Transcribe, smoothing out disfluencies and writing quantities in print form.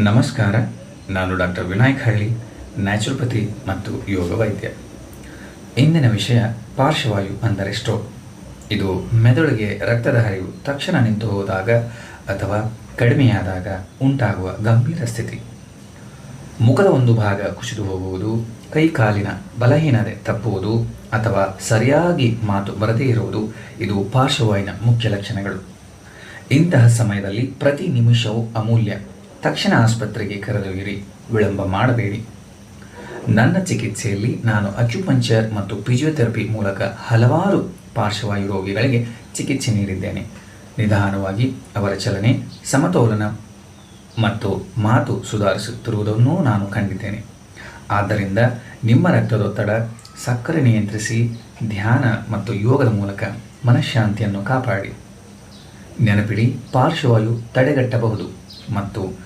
ನಮಸ್ಕಾರ. ನಾನು ಡಾಕ್ಟರ್ ವಿನಾಯಕ್ ಹಳ್ಳಿ, ನ್ಯಾಚುರೋಪತಿ ಮತ್ತು ಯೋಗ ವೈದ್ಯ. ಇಂದಿನ ವಿಷಯ ಪಾರ್ಶ್ವವಾಯು ಅಂದರೆ ಸ್ಟ್ರೋಕ್. ಇದು ಮೆದುಳಿಗೆ ರಕ್ತದ ಹರಿವು ತಕ್ಷಣ ನಿಂತು ಹೋದಾಗ ಅಥವಾ ಕಡಿಮೆಯಾದಾಗ ಉಂಟಾಗುವ ಗಂಭೀರ ಸ್ಥಿತಿ. ಮುಖದ ಒಂದು ಭಾಗ ಕುಸಿದು ಹೋಗುವುದು, ಕೈ ಕಾಲಿನ ಬಲಹೀನತೆ ತಪ್ಪುವುದು ಅಥವಾ ಸರಿಯಾಗಿ ಮಾತು ಬರದೇ ಇರುವುದು ಇದು ಪಾರ್ಶ್ವವಾಯುವಿನ ಮುಖ್ಯ ಲಕ್ಷಣಗಳು. ಇಂತಹ ಸಮಯದಲ್ಲಿ ಪ್ರತಿ ನಿಮಿಷವೂ ಅಮೂಲ್ಯ. ತಕ್ಷಣ ಆಸ್ಪತ್ರೆಗೆ ಕರೆದೊಯ್ಯಿರಿ, ವಿಳಂಬ ಮಾಡಬೇಡಿ. ನನ್ನ ಚಿಕಿತ್ಸೆಯಲ್ಲಿ ನಾನು ಅಕ್ಯುಪಂಕ್ಚರ್ ಮತ್ತು ಫಿಸಿಯೋಥೆರಪಿ ಮೂಲಕ ಹಲವಾರು ಪಾರ್ಶ್ವವಾಯು ರೋಗಿಗಳಿಗೆ ಚಿಕಿತ್ಸೆ ನೀಡಿದ್ದೇನೆ. ನಿಧಾನವಾಗಿ ಅವರ ಚಲನೆ, ಸಮತೋಲನ ಮತ್ತು ಮಾತು ಸುಧಾರಿಸುತ್ತಿರುವುದನ್ನು ನಾನು ಕಂಡಿದ್ದೇನೆ. ಆದ್ದರಿಂದ ನಿಮ್ಮ ರಕ್ತದೊತ್ತಡ, ಸಕ್ಕರೆ ನಿಯಂತ್ರಿಸಿ, ಧ್ಯಾನ ಮತ್ತು ಯೋಗದ ಮೂಲಕ ಮನಃಶಾಂತಿಯನ್ನು ಕಾಪಾಡಿ. ನೆನಪಿಡಿ, ಪಾರ್ಶ್ವವಾಯು ತಡೆಗಟ್ಟಬಹುದು ಮತ್ತು